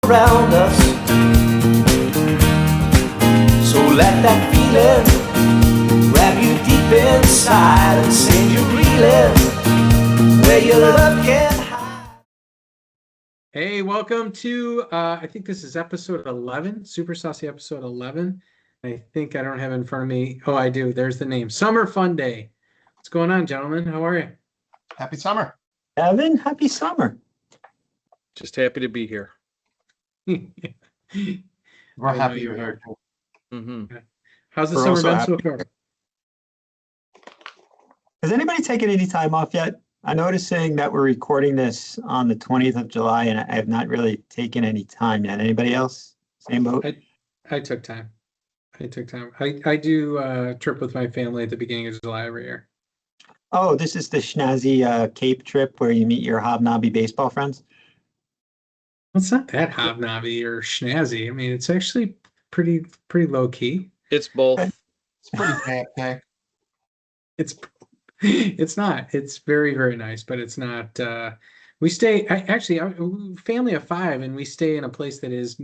around us. So let that feeling grab you deep inside and send you reeling where your love can hide. Hey, welcome to, I think this is episode 11, Super Saucy episode 11. I think I don't have it in front of me. Oh, I do. There's the name. Summer Fun Day. What's going on, gentlemen? How are you? Happy summer. Evan, happy summer. Just happy to be here. We're I know happy you you're here are. too. Mm-hmm. How's the We're summer also been so happy. far? Has anybody taken any time off yet? I'm noticing that we're recording this on the 20th of July and I have not really taken any time yet. Anybody else? Same boat? I took time. I do a trip with my family at the beginning of July every year. Oh, this is the Schnazzy Cape trip where you meet your hobnobby baseball friends? It's not that hobnobby or schnazzy. I mean, it's actually pretty low key. It's both. It's pretty okay. It's not. It's very, very nice, but it's not. We stay. Family of 5, and we stay in a place that is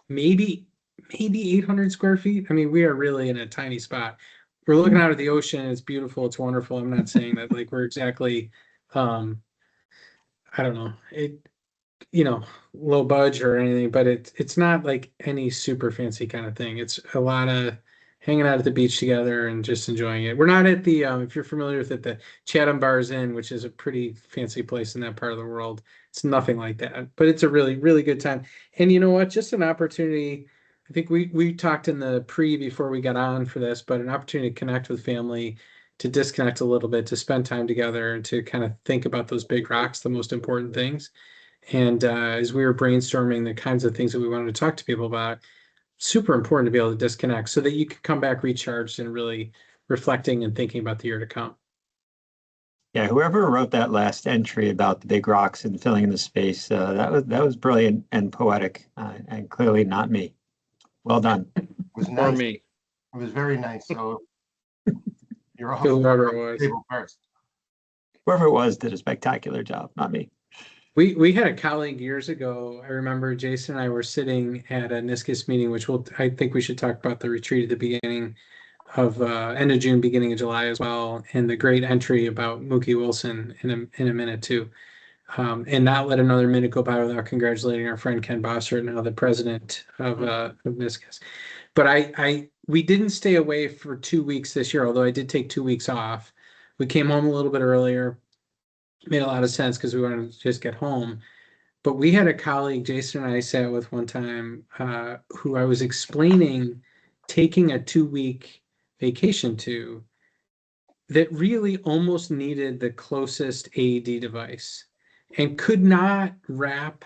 maybe 800 square feet. I mean, we are really in a tiny spot. We're looking out at the ocean. It's beautiful. It's wonderful. I'm not saying that like we're exactly, I don't know, low budge or anything, but it's not like any super fancy kind of thing. It's a lot of hanging out at the beach together and just enjoying it. We're not at the, if you're familiar with it, the Chatham Bars Inn, which is a pretty fancy place in that part of the world. It's nothing like that, but it's a really, really good time. And you know what? Just an opportunity. I think we talked in the before we got on for this, but an opportunity to connect with family, to disconnect a little bit, to spend time together, and to kind of think about those big rocks, the most important things. And as we were brainstorming the kinds of things that we wanted to talk to people about, super important to be able to disconnect so that you can come back recharged and really reflecting and thinking about the year to come. Yeah, whoever wrote that last entry about the big rocks and filling in the space, that was brilliant and poetic, and clearly not me. Well done. It was Or nice. me. It was very nice. So you're off Whoever it the was. table first. Whoever it was did a spectacular job, not me. We had a colleague years ago. I remember Jason and I were sitting at a NISCUS meeting, which I think we should talk about the retreat at the beginning of end of June, beginning of July as well, and the great entry about Mookie Wilson in a minute too. And not let another minute go by without congratulating our friend Ken Bossert, now the president of NISCUS. But we didn't stay away for 2 weeks this year, although I did take 2 weeks off. We came home a little bit earlier. Made a lot of sense because we wanted to just get home. But we had a colleague, Jason and I sat with one time, who I was explaining taking a 2-week vacation to, that really almost needed the closest AED device and could not wrap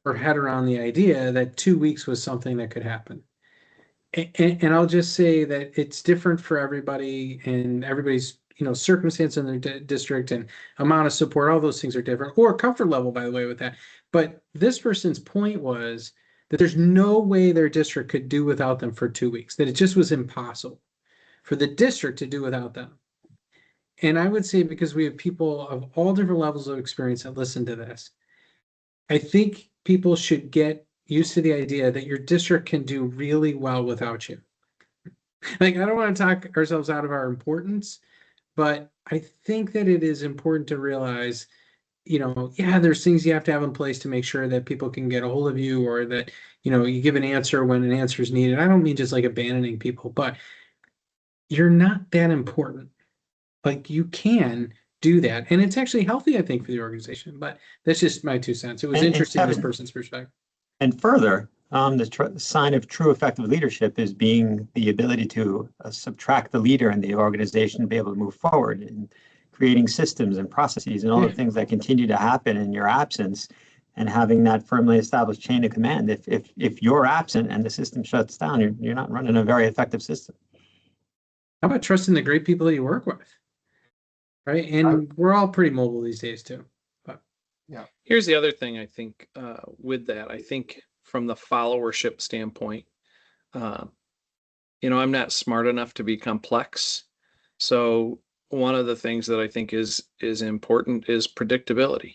her head around the idea that 2 weeks was something that could happen. And I'll just say that it's different for everybody, and everybody's circumstance in their district and amount of support, all those things are different, or comfort level, by the way, with that. But this person's point was that there's no way their district could do without them for 2 weeks, that it just was impossible for the district to do without them. And I would say, because we have people of all different levels of experience that listen to this, I think people should get used to the idea that your district can do really well without you. Like, I don't want to talk ourselves out of our importance, but I think that it is important to realize, there's things you have to have in place to make sure that people can get a hold of you, or that, you give an answer when an answer is needed. I don't mean just like abandoning people, but you're not that important. Like, you can do that. And it's actually healthy, I think, for the organization, but that's just my 2 cents. It was interesting, this person's perspective. And further, the sign of true effective leadership is being the ability to subtract the leader in the organization to be able to move forward, and creating systems and processes and all the things that continue to happen in your absence, and having that firmly established chain of command. If you're absent and the system shuts down, you're not running a very effective system. How about trusting the great people that you work with? Right. And we're all pretty mobile these days too. But Yeah. Here's the other thing I think with that. I think from the followership standpoint, I'm not smart enough to be complex. So one of the things that I think is important is predictability.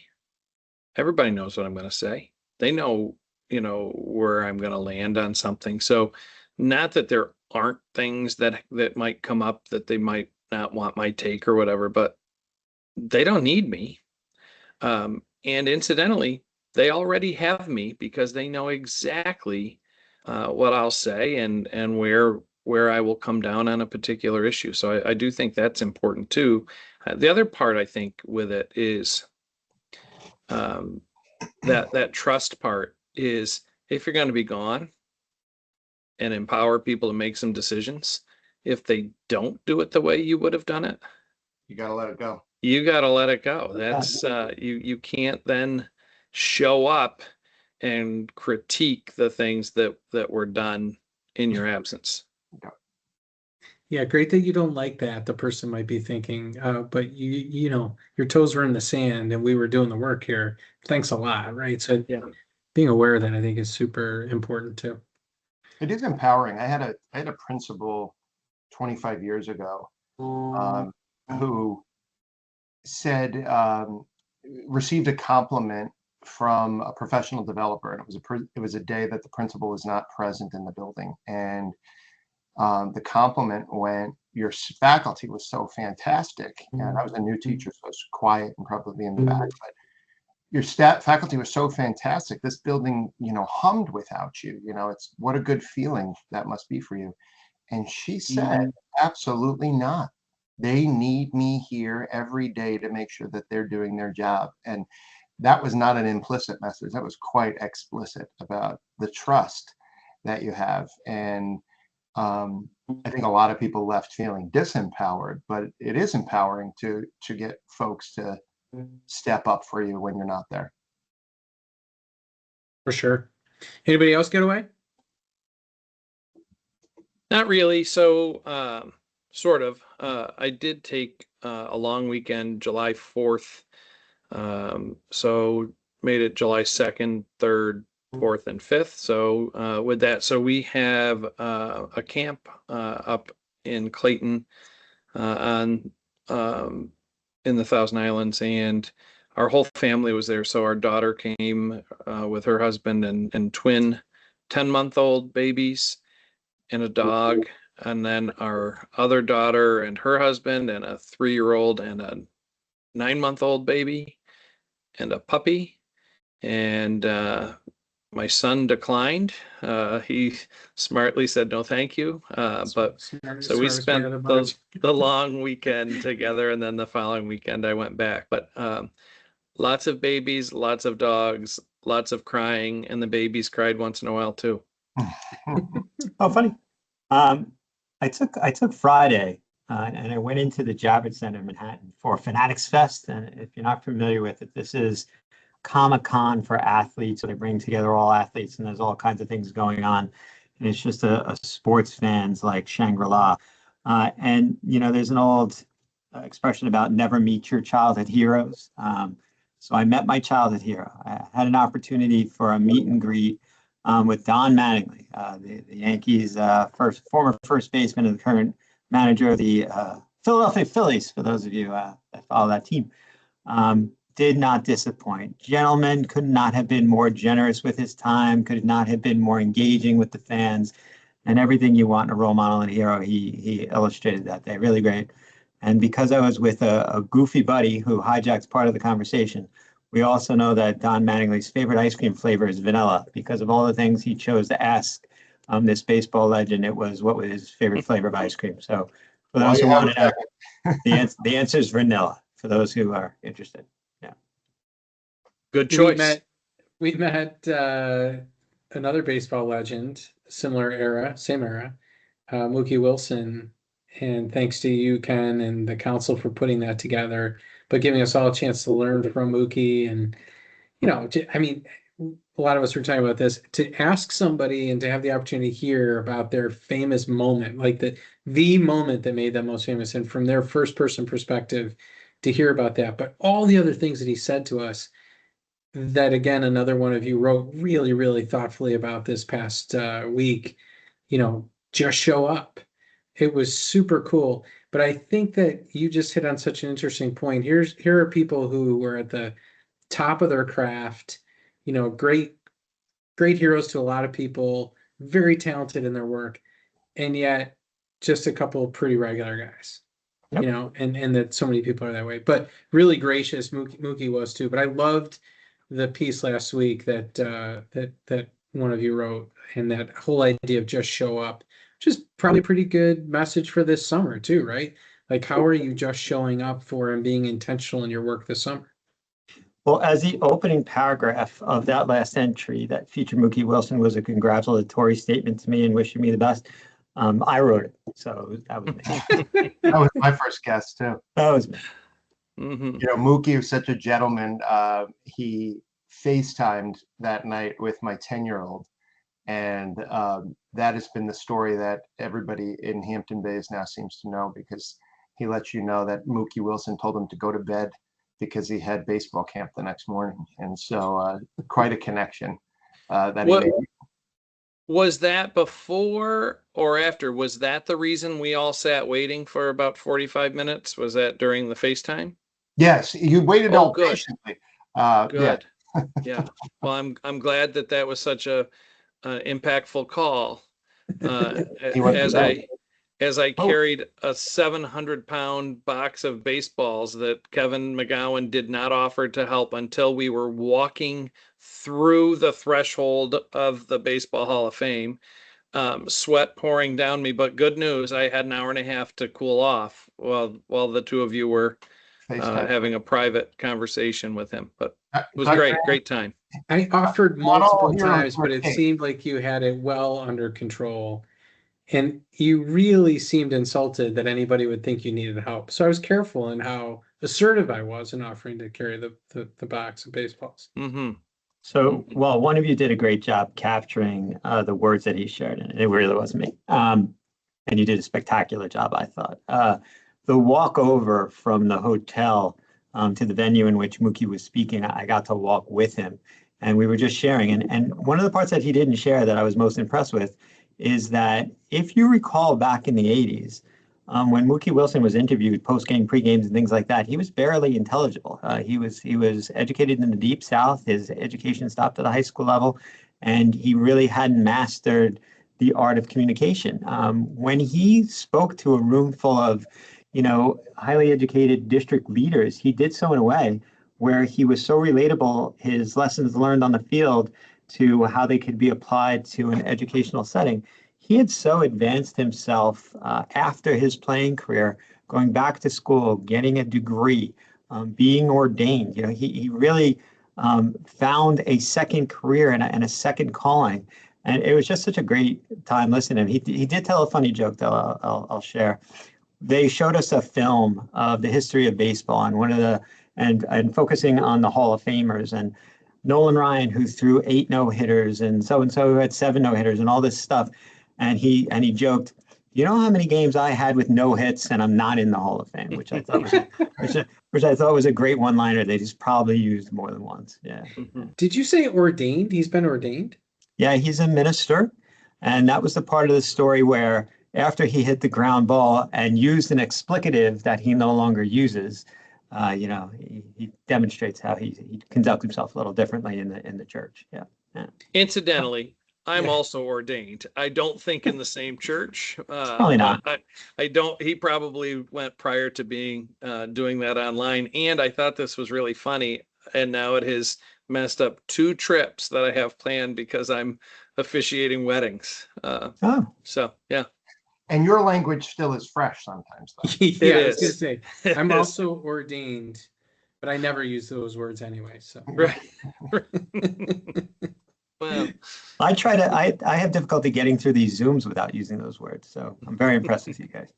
Everybody knows what I'm going to say. They know, where I'm going to land on something. So not that there aren't things that might come up that they might not want my take or whatever, but they don't need me. And incidentally, they already have me because they know exactly what I'll say and where I will come down on a particular issue. So I do think that's important too. The other part I think with it is that trust part is, if you're going to be gone, and empower people to make some decisions, if they don't do it the way you would have done it, You gotta let it go. you got to let it go. That's you can't then show up and critique the things that were done in your absence. Yeah, great that you don't like that, the person might be thinking, but your toes were in the sand and we were doing the work here. Thanks a lot, right? So Yeah. being aware of that, I think, is super important too. It is empowering. I had a principal 25 years ago who said received a compliment from a professional developer, and it was a day that the principal was not present in the building, and the compliment went, "Your faculty was so fantastic," and I was a new teacher, so I was quiet and probably in the back, but your faculty was so fantastic. This building, hummed without you. It's what a good feeling that must be for you. And she said, absolutely not. They need me here every day to make sure that they're doing their job. And that was not an implicit message. That was quite explicit about the trust that you have. And I think a lot of people left feeling disempowered, but it is empowering to get folks to step up for you when you're not there. For sure. Anybody else get away? Not really. So sort of. I did take a long weekend, July 4th. So made it July 2nd, 3rd, 4th, and 5th. So with that, so we have a camp up in Clayton on in the Thousand Islands, and our whole family was there. So our daughter came with her husband and twin 10-month-old babies and a dog, and then our other daughter and her husband and a 3-year-old and a 9-month-old baby and a puppy. And my son declined. He smartly said no thank you. But so we spent the long weekend together, and then the following weekend I went back. But lots of babies, lots of dogs, lots of crying, and the babies cried once in a while too. Oh, funny. I took Friday and I went into the Javits Center in Manhattan for Fanatics Fest. And if you're not familiar with it, this is Comic-Con for athletes. So they bring together all athletes, and there's all kinds of things going on. And it's just a sports fans like Shangri-La. And there's an old expression about never meet your childhood heroes. So I met my childhood hero. I had an opportunity for a meet and greet with Don Mattingly, the Yankees' former first baseman and the current manager of the Philadelphia Phillies, for those of you that follow that team. Did not disappoint. Gentleman could not have been more generous with his time, could not have been more engaging with the fans, and everything you want in a role model and a hero, he illustrated that day. Really great. And because I was with a goofy buddy who hijacks part of the conversation, we also know that Don Mattingly's favorite ice cream flavor is vanilla. Because of all the things he chose to ask this baseball legend, what was his favorite flavor of ice cream. So for those who want to know, the answer is vanilla, for those who are interested. Yeah. Good choice. We met another baseball legend, same era, Mookie Wilson. And thanks to you, Ken, and the council for putting that together, but giving us all a chance to learn from Mookie. And, a lot of us were talking about this, to ask somebody and to have the opportunity to hear about their famous moment, like the moment that made them most famous, and from their first person perspective to hear about that. But all the other things that he said to us, that again, another one of you wrote really, really thoughtfully about this past week, just show up. It was super cool. But I think that you just hit on such an interesting point. Here are people who were at the top of their craft, great great heroes to a lot of people, very talented in their work, and yet just a couple of pretty regular guys. Yep. You know, and that so many people are that way. But really gracious, Mookie was too. But I loved the piece last week that that one of you wrote, and that whole idea of just show up, which is probably a pretty good message for this summer too, right? Like, how are you just showing up for and being intentional in your work this summer? Well, as the opening paragraph of that last entry that featured Mookie Wilson was a congratulatory statement to me and wishing me the best, I wrote it. So that was me. That was my first guess too. That was me. Mm-hmm. You know, Mookie was such a gentleman. He FaceTimed that night with my 10-year-old. And that has been the story that everybody in Hampton Bays now seems to know, because he lets you know that Mookie Wilson told him to go to bed because he had baseball camp the next morning. And so quite a connection that he made. Was that before or after? Was that the reason we all sat waiting for about 45 minutes? Was that during the FaceTime? Yes, you waited Oh, all good. patiently. Good. Yeah. Well, I'm glad that that was such a impactful call. He went to As bed. I carried a 700-pound box of baseballs that Kevin McGowan did not offer to help until we were walking through the threshold of the Baseball Hall of Fame. Sweat pouring down me, but good news, I had an hour and a half to cool off while the two of you were FaceTime. having a private conversation with him. But it was Dr. great time. I offered Not all multiple heroes times, but wear it capes. seemed like you had it well under control. And you really seemed insulted that anybody would think you needed help. So I was careful in how assertive I was in offering to carry the box of baseballs. Mm-hmm. So, well, one of you did a great job capturing the words that he shared, and it really wasn't me. And you did a spectacular job, I thought. The walk over from the hotel to the venue in which Mookie was speaking, I got to walk with him, and we were just sharing. And one of the parts that he didn't share that I was most impressed with is that if you recall back in the 80s, when Mookie Wilson was interviewed post-game, pre-games, and things like that, he was barely intelligible. He was educated in the Deep South. His education stopped at the high school level, and he really hadn't mastered the art of communication. When he spoke to a room full of, highly educated district leaders, he did so in a way where he was so relatable, his lessons learned on the field to how they could be applied to an educational setting. He had so advanced himself after his playing career, going back to school, getting a degree, being ordained. He really found a second career and a second calling. And it was just such a great time listening to him. He did tell a funny joke that I'll share. They showed us a film of the history of baseball and focusing on the Hall of Famers, and Nolan Ryan, who threw 8 no-hitters, and so who had 7 no-hitters, and all this stuff. And he joked, "You know how many games I had with no hits and I'm not in the Hall of Fame," which I thought was a great one-liner that he's probably used more than once. Yeah. Did you say ordained? He's been ordained? Yeah, he's a minister, and that was the part of the story where after he hit the ground ball and used an explicative that he no longer uses, he demonstrates how he conducts himself a little differently in the church. Yeah. Incidentally, I'm also ordained. I don't think in the same church. Probably not. I don't. He probably went prior to being doing that online. And I thought this was really funny. And now it has messed up 2 trips that I have planned because I'm officiating weddings. So yeah. And your language still is fresh sometimes, though. Yeah, I was is. going to say, I'm It is. also ordained, but I never use those words anyway. So Right. Well, I have difficulty getting through these Zooms without using those words. So I'm very impressed with you guys.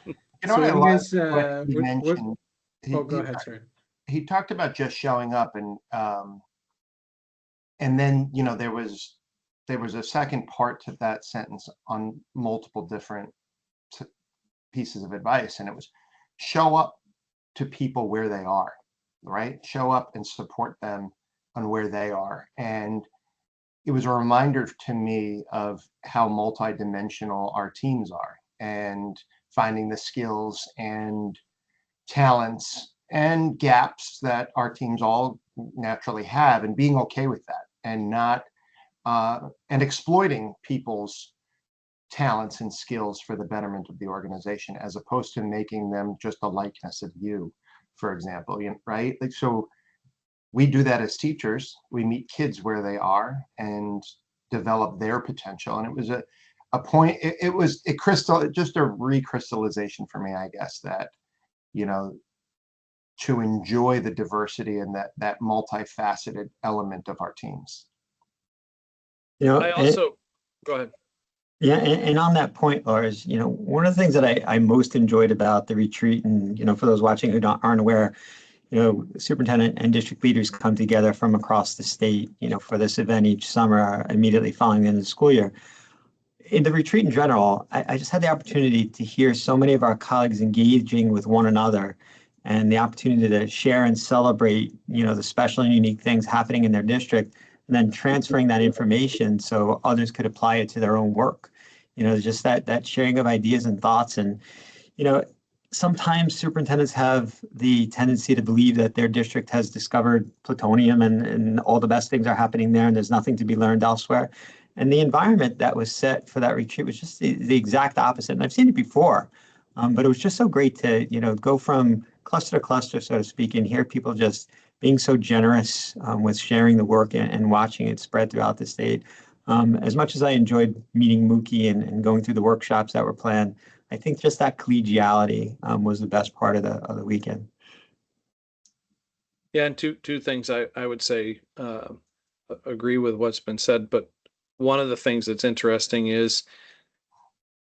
You So know, what I do you love guys, what he what- mentioned. oh, go ahead, sorry. He talked about just showing up, and then there was a second part to that sentence on multiple different pieces of advice, and it was show up to people where they are, right? Show up and support them on where they are. And it was a reminder to me of how multidimensional our teams are, and finding the skills and talents and gaps that our teams all naturally have, and being okay with that, and not and exploiting people's talents and skills for the betterment of the organization, as opposed to making them just a likeness of you, for example, right? Like, so we do that as teachers. We meet kids where they are and develop their potential. And it was a point, just a recrystallization for me, I guess, that, to enjoy the diversity and that multifaceted element of our teams. I also, go ahead. Yeah, and on that point, Lars, one of the things that I most enjoyed about the retreat, and for those watching who aren't aware, superintendent and district leaders come together from across the state, for this event each summer immediately following the end of the school year. In the retreat in general, I just had the opportunity to hear so many of our colleagues engaging with one another, and the opportunity to share and celebrate, the special and unique things happening in their district, and then transferring that information so others could apply it to their own work. Just that sharing of ideas and thoughts. And, sometimes superintendents have the tendency to believe that their district has discovered plutonium and all the best things are happening there and there's nothing to be learned elsewhere. And the environment that was set for that retreat was just the exact opposite. And I've seen it before, but it was just so great to, go from cluster to cluster, so to speak, and hear people just being so generous with sharing the work and watching it spread throughout the state. As much as I enjoyed meeting Mookie and going through the workshops that were planned, I think just that collegiality was the best part of the weekend. Yeah, and two things I would say agree with what's been said, but one of the things that's interesting is,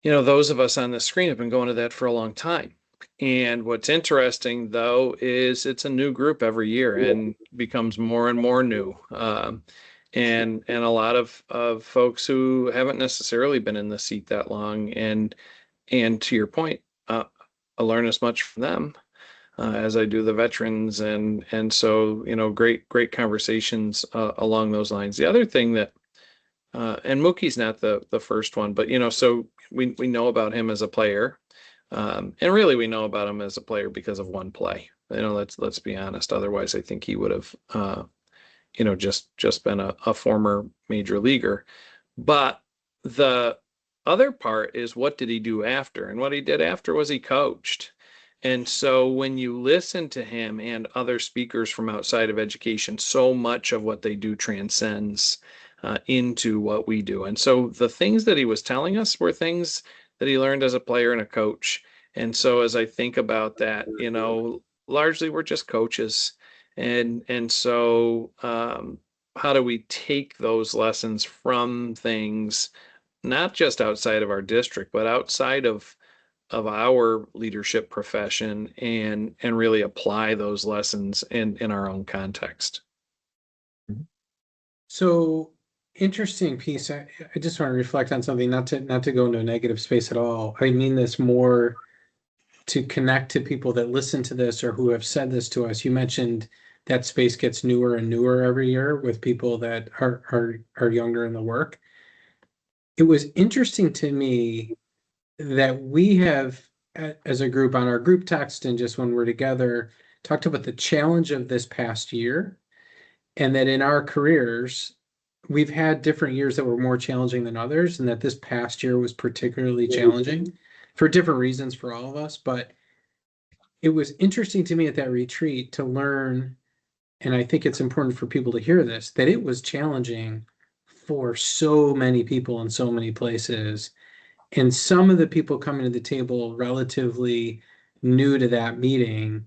those of us on the screen have been going to that for a long time. And what's interesting, though, is it's a new group every year and becomes more and more new. And a lot of folks who haven't necessarily been in the seat that long. And to your point, I learn as much from them as I do the veterans. And so, great conversations along those lines. The other thing that, and Mookie's not the first one, but, so we know about him as a player. And really we know about him as a player because of one play. Let's be honest. Otherwise, I think he would have, just been a former major leaguer. But the other part is, what did he do after? And what he did after was he coached. And so when you listen to him and other speakers from outside of education, so much of what they do transcends into what we do. And so the things that he was telling us were things that he learned as a player and a coach. And so as I think about that, largely we're just coaches. And so how do we take those lessons from things, not just outside of our district, but outside of our leadership profession, and really apply those lessons in our own context? So interesting piece. I just want to reflect on something, not to go into a negative space at all. I mean this more to connect to people that listen to this or who have said this to us. You mentioned that space gets newer and newer every year with people that are younger in the work. It was interesting to me that we have, as a group, on our group text and just when we're together, talked about the challenge of this past year, and that in our careers, we've had different years that were more challenging than others, and that this past year was particularly challenging for different reasons for all of us. But it was interesting to me at that retreat to learn, and I think it's important for people to hear this, that it was challenging for so many people in so many places. And some of the people coming to the table relatively new to that meeting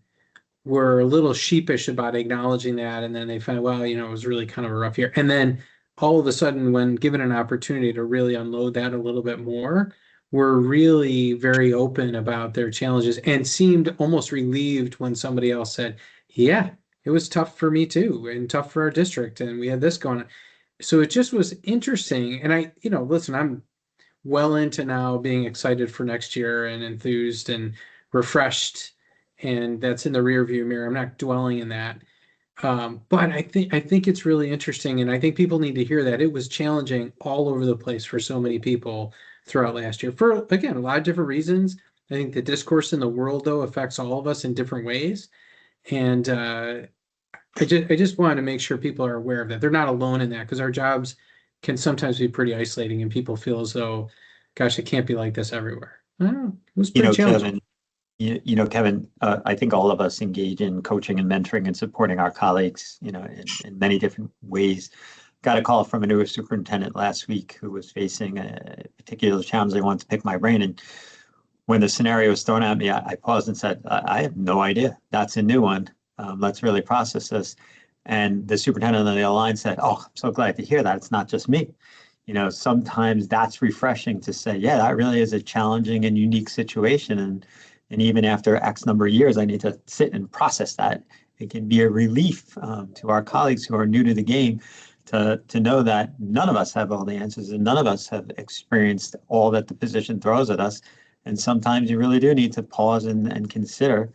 were a little sheepish about acknowledging that. And then they find, well, it was really kind of a rough year. And then all of a sudden, when given an opportunity to really unload that a little bit more, were really very open about their challenges and seemed almost relieved when somebody else said, yeah, it was tough for me too, and tough for our district, and we had this going on. So it just was interesting. And I, listen, I'm well into now being excited for next year and enthused and refreshed, and that's in the rear view mirror. I'm not dwelling in that. But I think it's really interesting, and I think people need to hear that it was challenging all over the place for so many people throughout last year for, again, a lot of different reasons. I think the discourse in the world, though, affects all of us in different ways. And I just wanted to make sure people are aware of that. They're not alone in that, because our jobs can sometimes be pretty isolating, and people feel as though, gosh, it can't be like this everywhere. I don't know. It was pretty challenging. Kevin, Kevin, I think all of us engage in coaching and mentoring and supporting our colleagues, in many different ways. Got a call from a new superintendent last week who was facing a particular challenge. They wanted to pick my brain. And when the scenario was thrown at me, I paused and said, I have no idea. That's a new one. Let's really process this. And the superintendent on the other line said, oh, I'm so glad to hear that. It's not just me. Sometimes that's refreshing to say, yeah, that really is a challenging and unique situation. And even after X number of years, I need to sit and process that. It can be a relief to our colleagues who are new to the game to know that none of us have all the answers and none of us have experienced all that the position throws at us. And sometimes you really do need to pause and consider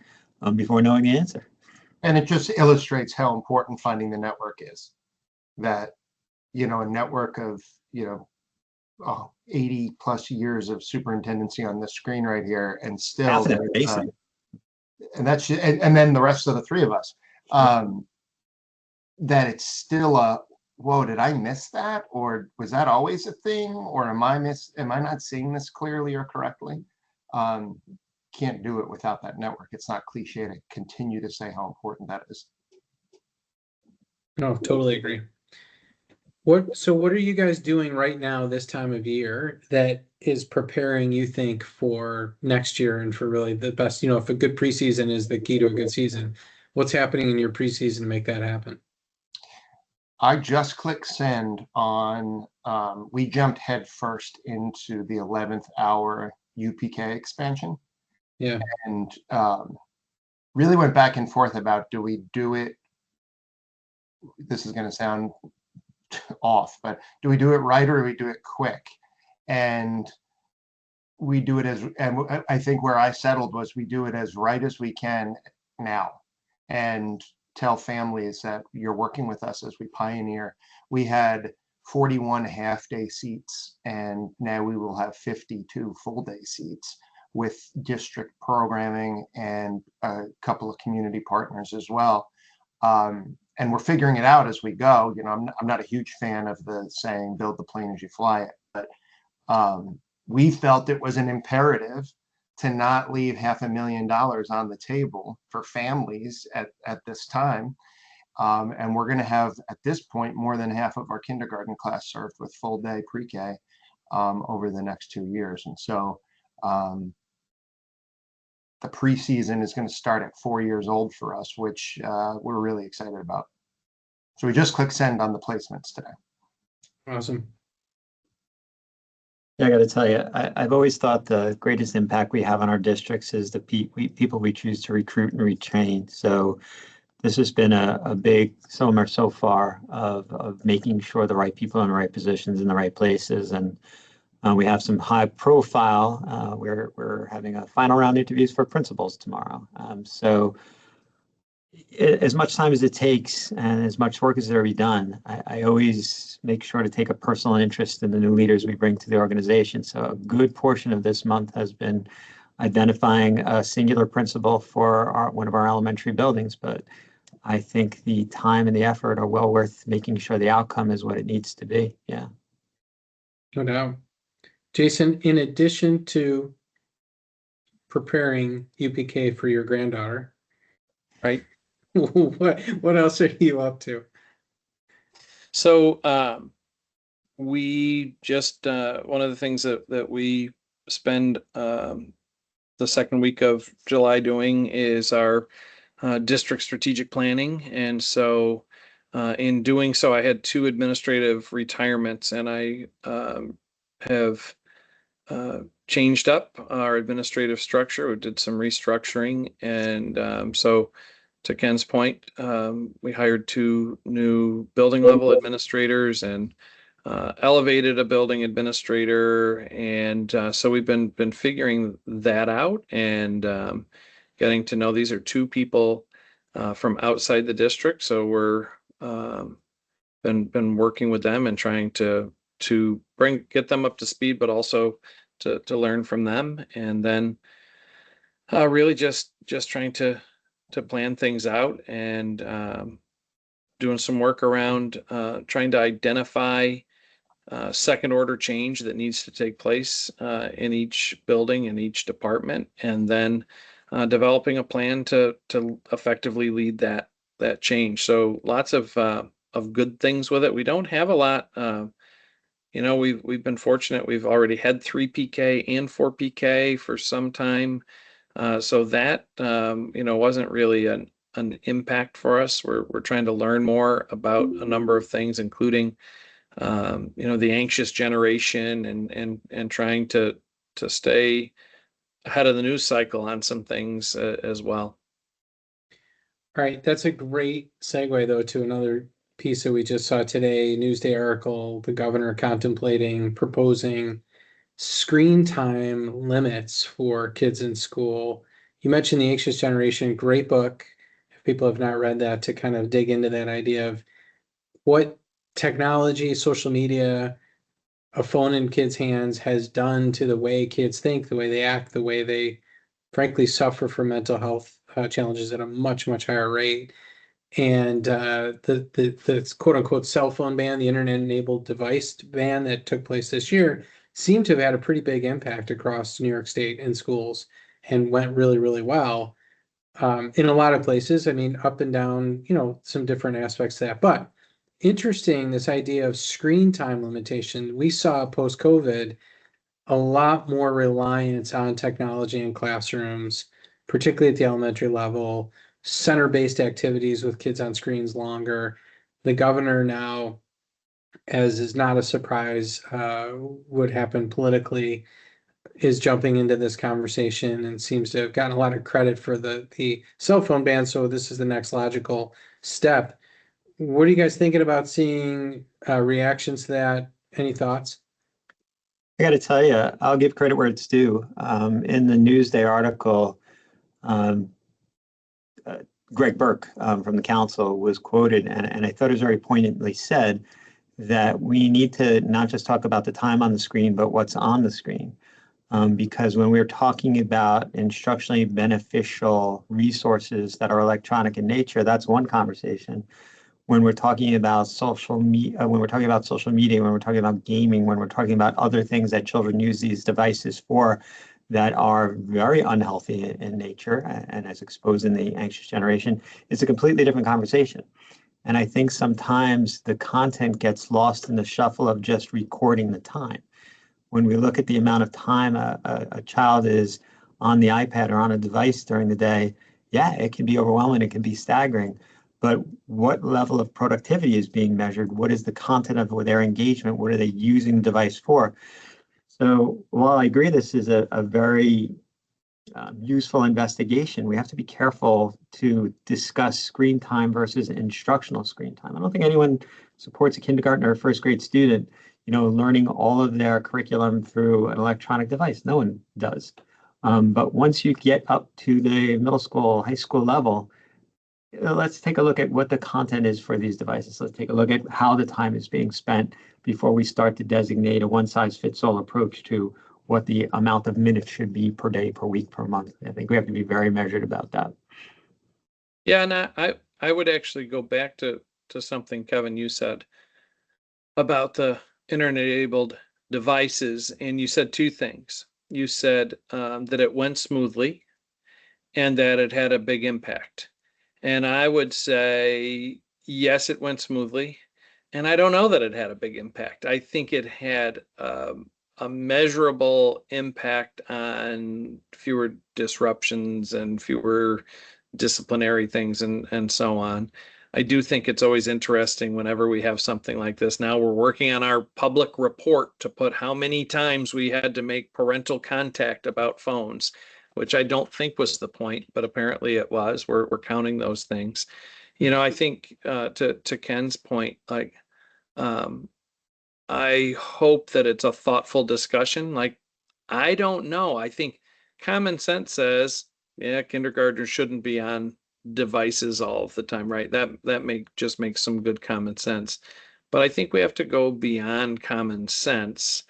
before knowing the answer. And it just illustrates how important finding the network is. That, a network of, 80 plus years of superintendency on this screen right here, and still, and that's and then the rest of the three of us, that it's still a, whoa, did I miss that, or was that always a thing, or am I not seeing this clearly or correctly? Can't do it without that network. It's not cliche to continue to say how important that is. No, totally agree. So what are you guys doing right now this time of year that is preparing, you think, for next year and for really the best, if a good preseason is the key to a good season, what's happening in your preseason to make that happen? I just clicked send on, we jumped head first into the 11th hour UPK expansion. Yeah. And really went back and forth about, do we do it? This is going to sound off, but do we do it right or do we do it quick? And we do it and I think where I settled was we do it as right as we can now, and tell families that you're working with us as we pioneer. We had 41 half-day seats, and now we will have 52 full-day seats with district programming and a couple of community partners as well. And we're figuring it out as we go. I'm not a huge fan of the saying, build the plane as you fly it, but we felt it was an imperative to not leave $500,000 on the table for families at this time. And we're going to have, at this point, more than half of our kindergarten class served with full day pre-K over the next 2 years. And so the preseason is going to start at 4 years old for us, which we're really excited about. So we just clicked send on the placements today. Awesome. Yeah, I got to tell you, I've always thought the greatest impact we have on our districts is the people we choose to recruit and retrain. So this has been a big summer so far of making sure the right people in the right positions in the right places. And we have some high profile. We're having a final round interviews for principals tomorrow. So as much time as it takes and as much work as there be done, I always make sure to take a personal interest in the new leaders we bring to the organization. So a good portion of this month has been identifying a singular principal for one of our elementary buildings, but I think the time and the effort are well worth making sure the outcome is what it needs to be. Yeah. No doubt. Jason, in addition to preparing UPK for your granddaughter, Right. what else are you up to? So we just one of the things that we spend the second week of July doing is our district strategic planning. And so in doing so, I had 2 administrative retirements, and I have changed up our administrative structure. We did some restructuring, and so to Ken's point, we hired 2 new building level administrators and elevated a building administrator, and so we've been figuring that out and getting to know. These are 2 people from outside the district, so we're been working with them and trying to get them up to speed, but also to learn from them, and then really just trying to plan things out and doing some work around trying to identify second order change that needs to take place in each building, in each department, and then developing a plan to effectively lead that change. So lots of good things with it. We don't have a lot. We've been fortunate. We've already had 3 PK and 4 PK for some time. So that wasn't really an impact for us. We're trying to learn more about a number of things, including the anxious generation and trying to stay ahead of the news cycle on some things as well. All right, that's a great segue though to another piece that we just saw today, Newsday article, the governor proposing screen time limits for kids in school. You mentioned The Anxious Generation, great book. If people have not read that, to kind of dig into that idea of what technology, social media, a phone in kids' hands has done to the way kids think, the way they act, the way they frankly suffer from mental health challenges at a much, much higher rate. And the quote unquote cell phone ban, the internet enabled device ban that took place this year, seemed to have had a pretty big impact across New York State and schools and went really, really well. In a lot of places, I mean, up and down, some different aspects of that. But interesting, this idea of screen time limitation. We saw post-COVID a lot more reliance on technology in classrooms, particularly at the elementary level, center-based activities with kids on screens longer. The governor now, as is not a surprise, would happen politically, is jumping into this conversation and seems to have gotten a lot of credit for the cell phone ban. So this is the next logical step. What are you guys thinking about seeing reactions to that? Any thoughts? I got to tell you, I'll give credit where it's due. In the Newsday article, Greg Burke from the council was quoted, and I thought it was very poignantly said that we need to not just talk about the time on the screen, but what's on the screen. Because when we're talking about instructionally beneficial resources that are electronic in nature, that's one conversation. When we're talking about social media, when we're talking about gaming, when we're talking about other things that children use these devices for that are very unhealthy in nature and as exposed in the anxious generation, it's a completely different conversation. And I think sometimes the content gets lost in the shuffle of just recording the time. When we look at the amount of time a child is on the iPad or on a device during the day, yeah, it can be overwhelming, it can be staggering. But what level of productivity is being measured? What is the content of their engagement? What are they using the device for? So while I agree this is a very useful investigation, we have to be careful to discuss screen time versus instructional screen time. I don't think anyone supports a kindergarten or a first grade student, learning all of their curriculum through an electronic device. No one does. But once you get up to the middle school, high school level, let's take a look at what the content is for these devices. Let's take a look at how the time is being spent before we start to designate a one-size-fits-all approach to what the amount of minutes should be per day, per week, per month. I think we have to be very measured about that. Yeah, and I would actually go back to something, Kevin, you said about the internet-enabled devices, and you said 2 things. You said that it went smoothly and that it had a big impact. And I would say, yes, it went smoothly. And I don't know that it had a big impact. I think it had a measurable impact on fewer disruptions and fewer disciplinary things and so on. I do think it's always interesting whenever we have something like this. Now we're working on our public report to put how many times we had to make parental contact about phones, which I don't think was the point, but apparently it was. We're counting those things. I think to Ken's point, I hope that it's a thoughtful discussion. I don't know. I think common sense says, yeah, kindergartners shouldn't be on devices all of the time, right? That just makes some good common sense. But I think we have to go beyond common sense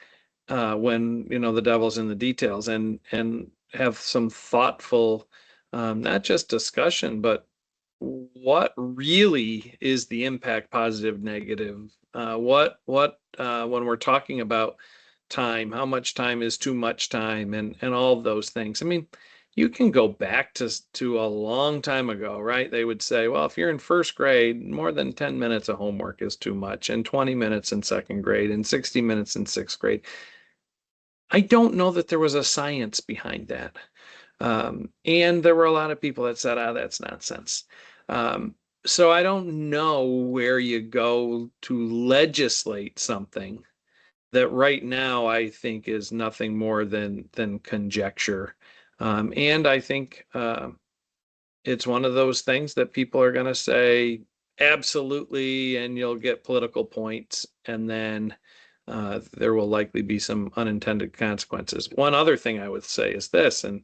when the devil's in the details and have some thoughtful, not just discussion, but what really is the impact, positive, negative, When we're talking about time, how much time is too much time, and all of those things. I mean, you can go back to a long time ago, right? They would say, well, if you're in first grade, more than 10 minutes of homework is too much, and 20 minutes in second grade, and 60 minutes in sixth grade. I don't know that there was a science behind that. And there were a lot of people that said, that's nonsense. So I don't know where you go to legislate something that right now I think is nothing more than conjecture. And I think it's one of those things that people are going to say absolutely, and you'll get political points, and then there will likely be some unintended consequences. One other thing I would say is this, and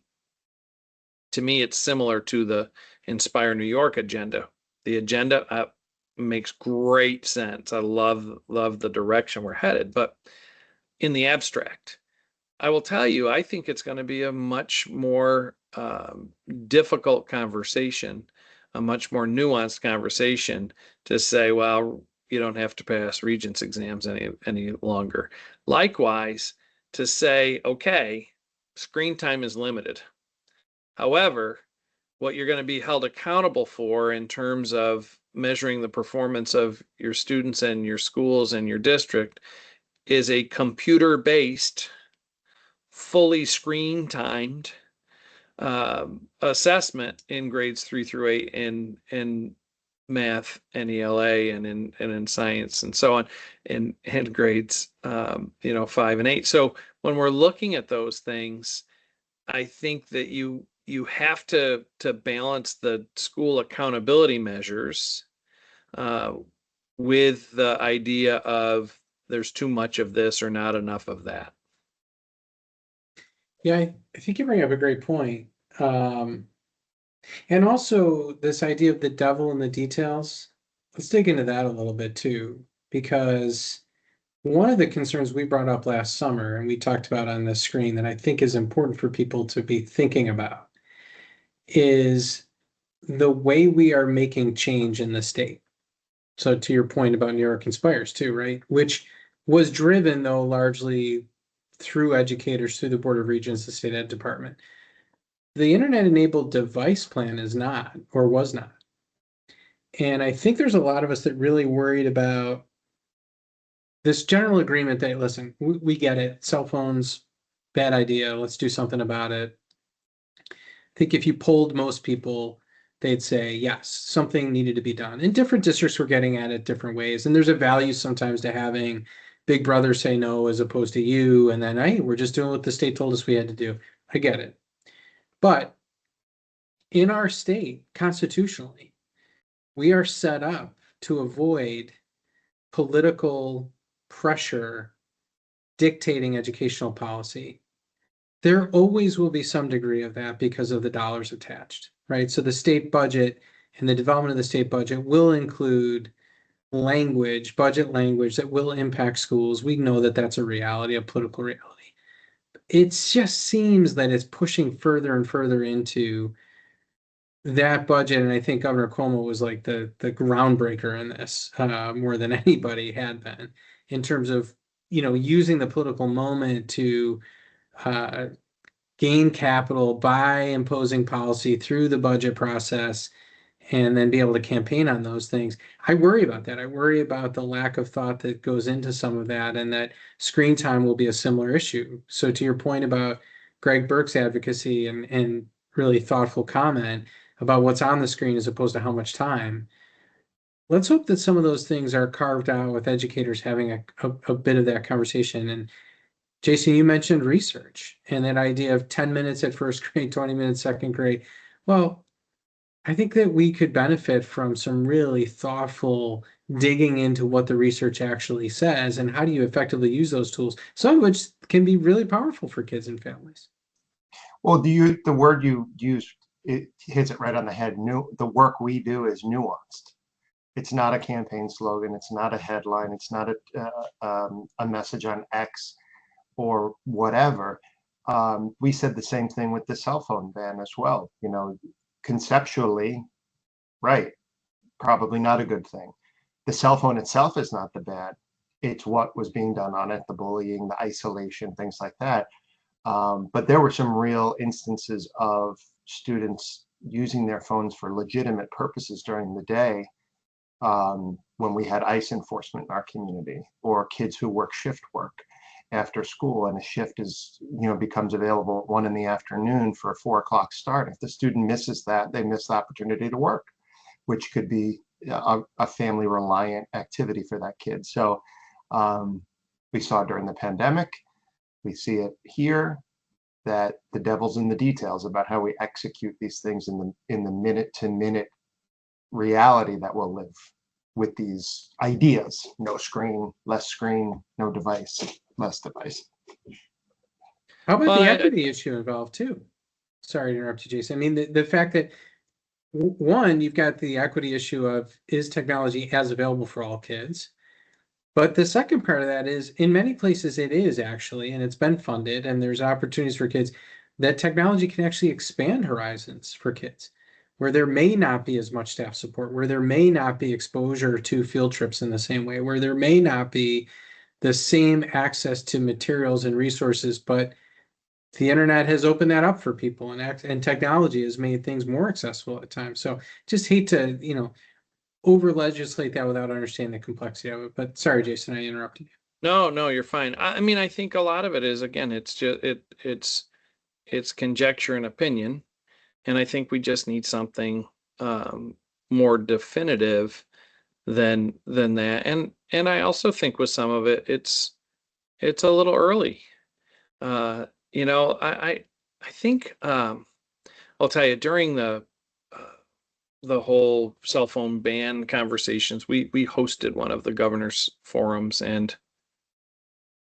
to me, it's similar to the Inspire New York agenda. The agenda makes great sense. I love the direction we're headed, but in the abstract, I will tell you, I think it's going to be a much more difficult conversation, a much more nuanced conversation to say, well, you don't have to pass Regents exams any longer. Likewise, to say, okay, screen time is limited. However, what you're going to be held accountable for in terms of measuring the performance of your students and your schools and your district is a computer-based, fully screen timed assessment in grades 3 through 8 in math and ELA and in science and so on in grades 5 and 8. So when we're looking at those things, I think that you have to balance the school accountability measures with the idea of there's too much of this or not enough of that. Yeah, I think you bring up a great point. And also this idea of the devil in the details. Let's dig into that a little bit too, because one of the concerns we brought up last summer and we talked about on the screen that I think is important for people to be thinking about is the way we are making change in the state. So to your point about New York Inspires too, right? Which was driven though largely through educators, through the Board of Regents, the state ed department. The internet enabled device plan is not, or was not. And I think there's a lot of us that really worried about this general agreement that, listen, we get it. Cell phones, bad idea. Let's do something about it. I think if you polled most people, they'd say, yes, something needed to be done. And different districts were getting at it different ways. And there's a value sometimes to having Big Brother say no as opposed to you. And then, hey, we're just doing what the state told us we had to do. I get it. But in our state, constitutionally, we are set up to avoid political pressure dictating educational policy. There always will be some degree of that because of the dollars attached, right? So the state budget and the development of the state budget will include language, budget language that will impact schools. We know that that's a reality, a political reality. It just seems that it's pushing further and further into that budget, and I think Governor Cuomo was like the groundbreaker in this more than anybody had been in terms of using the political moment to gain capital by imposing policy through the budget process and then be able to campaign on those things. I worry about that. I worry about the lack of thought that goes into some of that, and that screen time will be a similar issue. So to your point about Greg Burke's advocacy and really thoughtful comment about what's on the screen as opposed to how much time, let's hope that some of those things are carved out with educators having a bit of that conversation. And Jason, you mentioned research and that idea of 10 minutes at first grade, 20 minutes second grade. Well, I think that we could benefit from some really thoughtful digging into what the research actually says and how do you effectively use those tools, some of which can be really powerful for kids and families. Well, the word you use, it hits it right on the head. The work we do is nuanced. It's not a campaign slogan. It's not a headline. It's not a message on X or whatever. We said the same thing with the cell phone ban as well. Conceptually, right, probably not a good thing. The cell phone itself is not the bad. it's what was being done on it, the bullying, the isolation, things like that. But there were some real instances of students using their phones for legitimate purposes during the day, when we had ICE enforcement in our community, or kids who work shift work after school, and a shift is, becomes available at 1 p.m. for a 4 o'clock start. If the student misses that, they miss the opportunity to work, which could be a family reliant activity for that kid. So we saw during the pandemic, we see it here, that the devil's in the details about how we execute these things in the minute to minute reality that we'll live with these ideas. No screen, less screen, no device, less device. How about Well, the equity issue involved too? Sorry to interrupt you, Jason. I mean, the fact that one, you've got the equity issue of, is technology as available for all kids? But the second part of that is, in many places it is actually, and it's been funded, and there's opportunities for kids that technology can actually expand horizons for kids, where there may not be as much staff support, where there may not be exposure to field trips in the same way, where there may not be the same access to materials and resources, but the internet has opened that up for people, and technology has made things more accessible at times. So just hate to, over legislate that without understanding the complexity of it. But sorry, Jason, I interrupted you. no, you're fine. I mean, I think a lot of it is, again, it's just it's conjecture and opinion, and I think we just need something more definitive than that. And I also think with some of it, it's a little early. I think I'll tell you, during the whole cell phone ban conversations, we hosted one of the governor's forums, and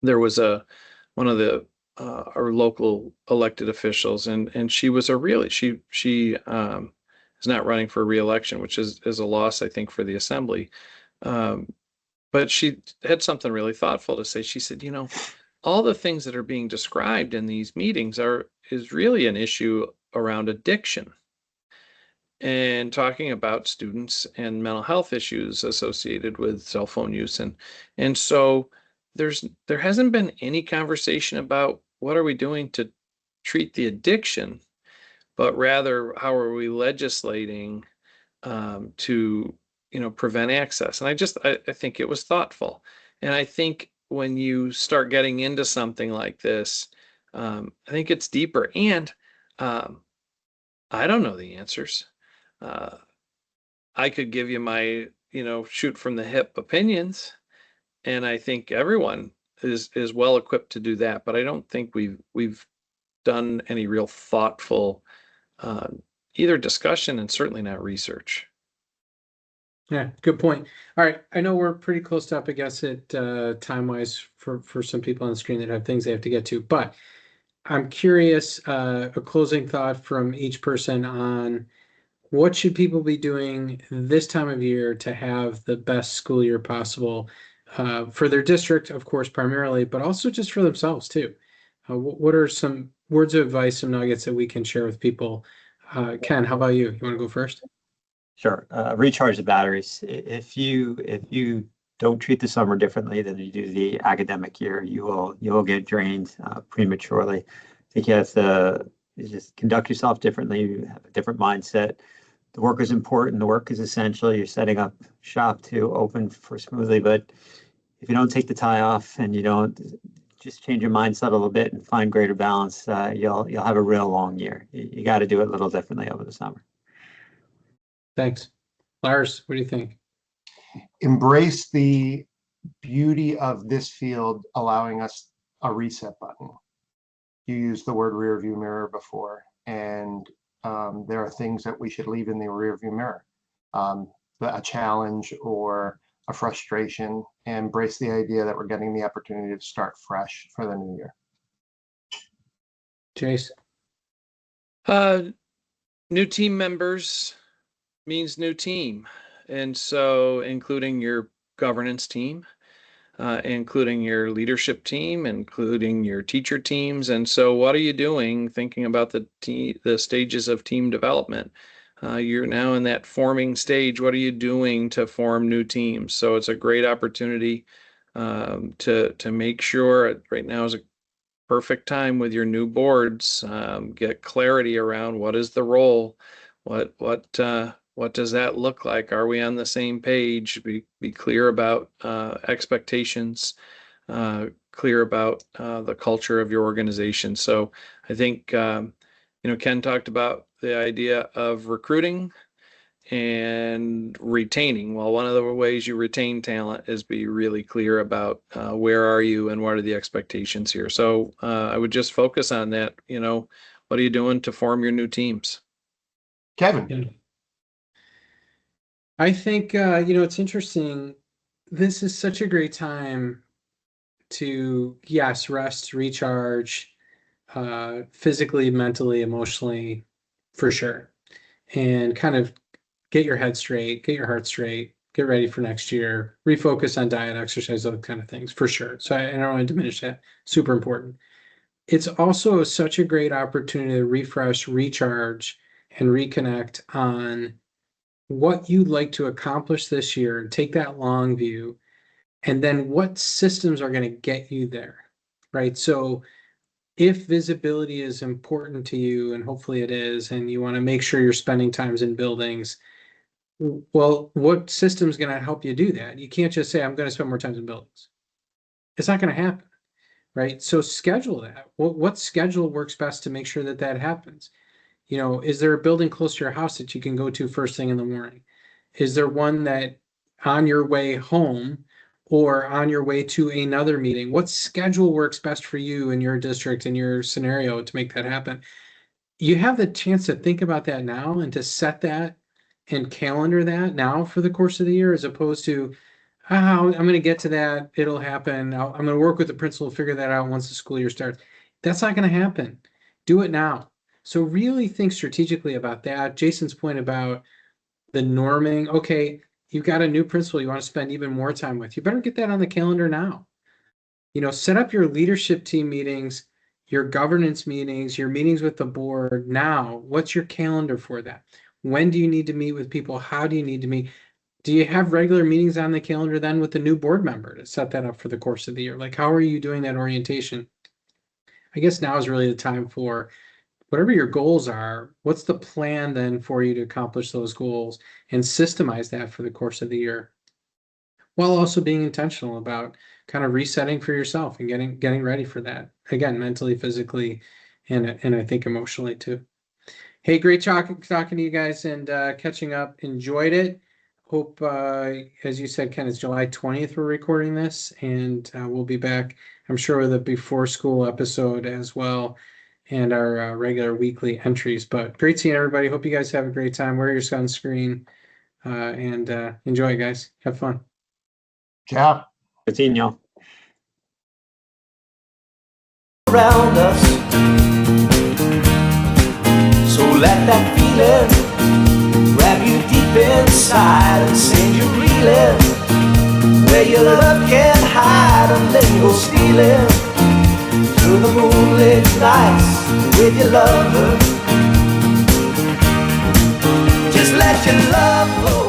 there was one of the our local elected officials, and she was she is not running for re-election, which is a loss, I think, for the assembly. But she had something really thoughtful to say. She said, all the things that are being described in these meetings is really an issue around addiction, and talking about students and mental health issues associated with cell phone use. And so there hasn't been any conversation about what are we doing to treat the addiction, but rather how are we legislating to prevent access. And I think it was thoughtful. And I think when you start getting into something like this, I think it's deeper. And I don't know the answers. I could give you my, shoot from the hip opinions, and I think everyone is well equipped to do that. But I don't think we've done any real thoughtful either discussion, and certainly not research. Yeah, good point. All right, I know we're pretty close to up against it time-wise for some people on the screen that have things they have to get to, but I'm curious, a closing thought from each person on what should people be doing this time of year to have the best school year possible for their district, of course, primarily, but also just for themselves too. What are some words of advice, some nuggets that we can share with people? Ken, how about you? You want to go first? Sure. Recharge the batteries. If you don't treat the summer differently than you do the academic year, you will get drained prematurely. I think you have to just conduct yourself differently. You have a different mindset. The work is important. The work is essential. You're setting up shop to open for smoothly. But if you don't take the tie off and you don't just change your mindset a little bit and find greater balance, you'll have a real long year. You got to do it a little differently over the summer. Thanks. Lars, what do you think? Embrace the beauty of this field allowing us a reset button. You used the word rear view mirror before, and there are things that we should leave in the rear view mirror. A challenge or a frustration, and embrace the idea that we're getting the opportunity to start fresh for the new year. Jace? New team members means new team. And so including your governance team, including your leadership team, including your teacher teams. And so what are you doing thinking about the stages of team development? You're now in that forming stage. What are you doing to form new teams? So it's a great opportunity to make sure right now is a perfect time with your new boards. Get clarity around what is the role, what does that look like? Are we on the same page? Be clear about expectations, clear about the culture of your organization. So I think Ken talked about the idea of recruiting and retaining. Well, one of the ways you retain talent is be really clear about where are you and what are the expectations here. So I would just focus on that. What are you doing to form your new teams? Kevin. Yeah. I think, it's interesting. This is such a great time to, yes, rest, recharge, physically, mentally, emotionally, for sure. And kind of get your head straight, get your heart straight, get ready for next year, refocus on diet, exercise, those kind of things, for sure. So I don't want to diminish that. Super important. It's also such a great opportunity to refresh, recharge, and reconnect on what you'd like to accomplish this year and take that long view, and then what systems are going to get you there, right? So if visibility is important to you, and hopefully it is, and you want to make sure you're spending times in buildings, well, what system's going to help you do that? You can't just say, I'm going to spend more time in buildings. It's not going to happen, right? So schedule that. What schedule works best to make sure that that happens? Is there a building close to your house that you can go to first thing in the morning? Is there one that on your way home or on your way to another meeting? What schedule works best for you in your district, in your scenario, to make that happen? You have the chance to think about that now and to set that and calendar that now for the course of the year, as opposed to, I'm going to get to that. It'll happen. I'm going to work with the principal to figure that out once the school year starts. That's not going to happen. Do it now. So really think strategically about that. Jason's point about the norming. Okay, you've got a new principal you want to spend even more time with. You better get that on the calendar now. Set up your leadership team meetings, your governance meetings, your meetings with the board now. What's your calendar for that? When do you need to meet with people? How do you need to meet? Do you have regular meetings on the calendar then with the new board member to set that up for the course of the year? Like, how are you doing that orientation? I guess now is really the time for whatever your goals are. What's the plan then for you to accomplish those goals, and systemize that for the course of the year, while also being intentional about kind of resetting for yourself and getting ready for that, again, mentally, physically, and I think emotionally too. Hey, great talking to you guys and catching up. Enjoyed it. Hope, as you said, Ken, it's July 20th we're recording this, and we'll be back, I'm sure, with a before school episode as well, and our regular weekly entries. But great seeing everybody. Hope you guys have a great time. Wear your sunscreen and enjoy, guys. Have fun. Ciao. Good seeing y'all. Around us. So let that feeling grab you deep inside and send you reeling, where your love can't hide, and then you go stealing through the moonlit nights with your lover. Just let your love flow.